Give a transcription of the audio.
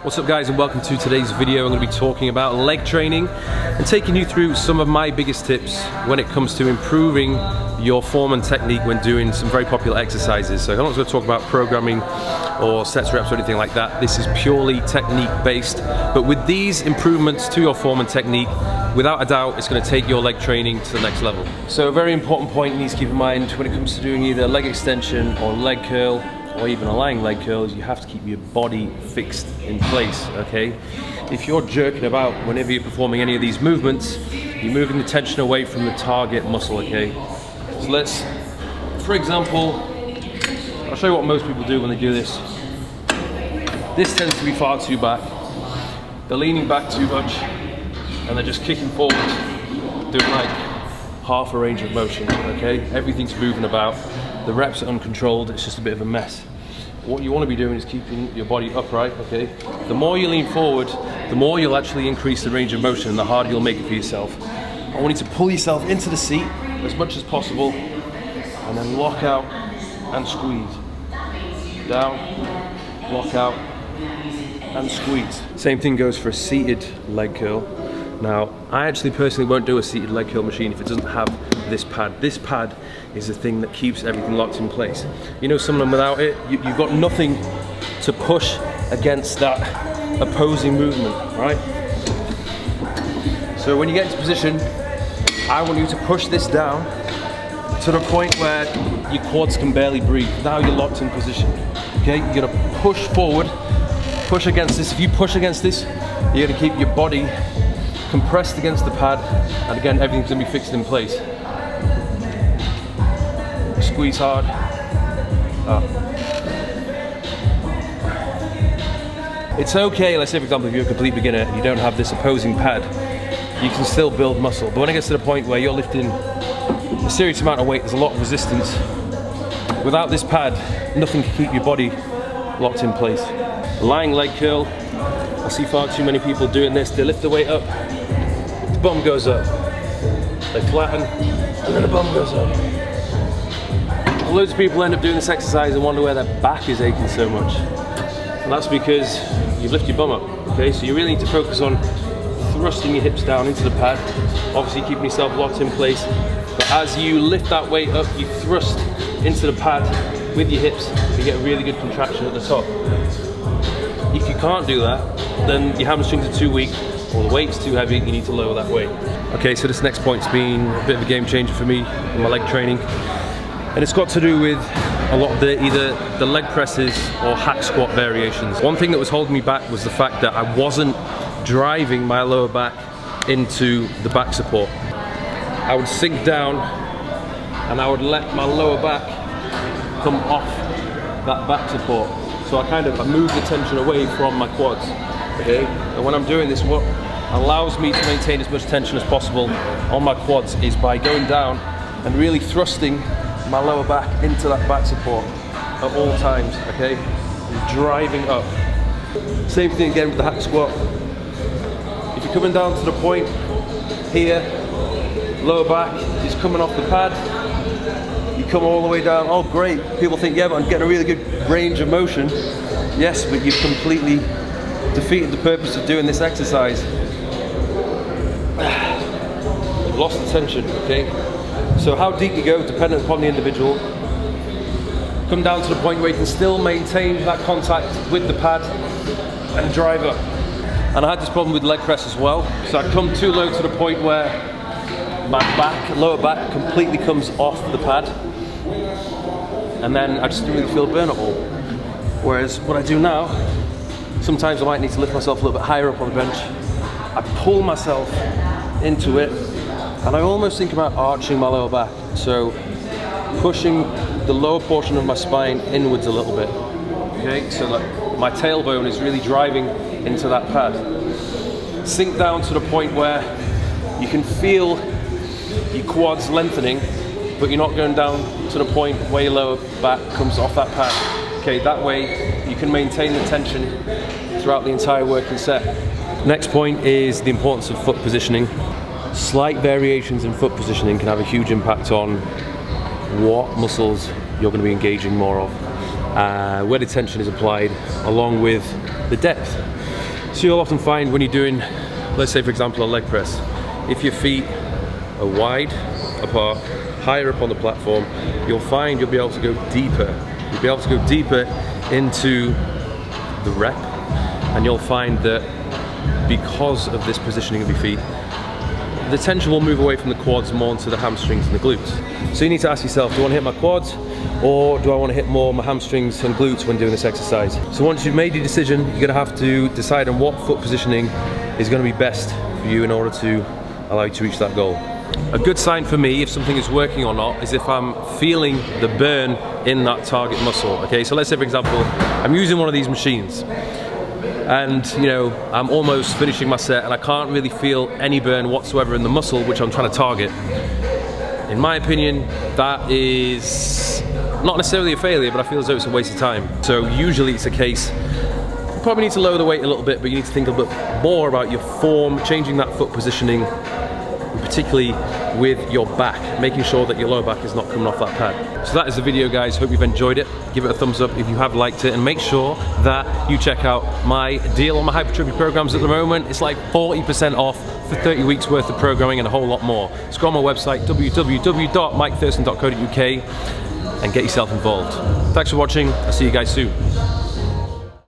What's up guys, and welcome to today's video. I'm going to be talking about leg training and taking you through some of my biggest tips when it comes to improving your form and technique when doing some very popular exercises. So I'm not going to talk about programming or sets, reps or anything like that. This is purely technique based, but with these improvements to your form and technique, without a doubt it's going to take your leg training to the next level. So a very important point you need to keep in mind when it comes to doing either leg extension or leg curl, or even a lying leg curl, is you have to keep your body fixed in place, okay? If you're jerking about whenever you're performing any of these movements, you're moving the tension away from the target muscle, okay? So let's, for example, I'll show you what most people do when they do this. This tends to be far too back. They're leaning back too much, and they're just kicking forward, doing like half a range of motion, okay? Everything's moving about. The reps are uncontrolled, it's just a bit of a mess. What you want to be doing is keeping your body upright, okay? The more you lean forward, the more you'll actually increase the range of motion and the harder you'll make it for yourself. I want you to pull yourself into the seat as much as possible and then lock out and squeeze. Down, lock out and squeeze. Same thing goes for a seated leg curl. Now, I actually personally won't do a seated leg curl machine if it doesn't have this pad. This pad is the thing that keeps everything locked in place. You know, some of them without it, you've got nothing to push against that opposing movement, right? So when you get into position, I want you to push this down to the point where your quads can barely breathe. Now you're locked in position, okay? You're gonna push forward, push against this. If you push against this, you're gonna keep your body compressed against the pad, and again, everything's gonna be fixed in place. Squeeze hard. Up. It's okay, let's say for example, if you're a complete beginner and you don't have this opposing pad, you can still build muscle. But when it gets to the point where you're lifting a serious amount of weight, there's a lot of resistance. Without this pad, nothing can keep your body locked in place. A lying leg curl, I see far too many people doing this. They lift the weight up, the bum goes up. They flatten, and then the bum goes up. Loads of people end up doing this exercise and wonder where their back is aching so much. And that's because you've lifted your bum up, okay? So you really need to focus on thrusting your hips down into the pad, obviously keeping yourself locked in place. But as you lift that weight up, you thrust into the pad with your hips, you get a really good contraction at the top. If you can't do that, then your hamstrings are too weak or the weight's too heavy, you need to lower that weight. Okay, so this next point's been a bit of a game changer for me in my leg training. And it's got to do with a lot of either the leg presses or hack squat variations. One thing that was holding me back was the fact that I wasn't driving my lower back into the back support. I would sink down and I would let my lower back come off that back support. So I move the tension away from my quads, okay? And when I'm doing this, what allows me to maintain as much tension as possible on my quads is by going down and really thrusting my lower back into that back support at all times, okay? And driving up. Same thing again with the hack squat. If you're coming down to the point here, lower back is coming off the pad, you come all the way down, oh great. People think, yeah, but I'm getting a really good range of motion. Yes, but you've completely defeated the purpose of doing this exercise. You've lost the tension, okay? So how deep you go, dependent upon the individual. Come down to the point where you can still maintain that contact with the pad and drive up. And I had this problem with leg press as well. So I'd come too low to the point where my lower back completely comes off the pad. And then I just didn't really feel burn at all. Whereas what I do now, sometimes I might need to lift myself a little bit higher up on the bench. I pull myself into it, and I almost think about arching my lower back. So pushing the lower portion of my spine inwards a little bit. Okay, so that my tailbone is really driving into that pad. Sink down to the point where you can feel your quads lengthening, but you're not going down to the point where your lower back comes off that pad. Okay, that way you can maintain the tension throughout the entire working set. Next point is the importance of foot positioning. Slight variations in foot positioning can have a huge impact on what muscles you're going to be engaging more of, where the tension is applied, along with the depth. So you'll often find when you're doing, let's say for example, a leg press, if your feet are wide apart, higher up on the platform, you'll find you'll be able to go deeper. You'll be able to go deeper into the rep, and you'll find that because of this positioning of your feet, the tension will move away from the quads more onto the hamstrings and the glutes. So you need to ask yourself, do I want to hit my quads, or do I want to hit more my hamstrings and glutes when doing this exercise? So once you've made your decision, you're going to have to decide on what foot positioning is going to be best for you in order to allow you to reach that goal. A good sign for me if something is working or not is if I'm feeling the burn in that target muscle. Okay, so let's say for example, I'm using one of these machines, and you know, I'm almost finishing my set and I can't really feel any burn whatsoever in the muscle which I'm trying to target. In my opinion, that is not necessarily a failure, but I feel as though it's a waste of time. So usually it's a case, you probably need to lower the weight a little bit, but you need to think a bit more about your form, changing that foot positioning, and particularly with your back, making sure that your lower back is not coming off that pad. So that is the video, guys. Hope you've enjoyed it. Give it a thumbs up if you have liked it, and make sure that you check out my deal on my hypertrophy programs at the moment. It's like 40% off for 30 weeks worth of programming and a whole lot more. So go on my website, www.mikethurston.co.uk, and get yourself involved. Thanks for watching. I'll see you guys soon.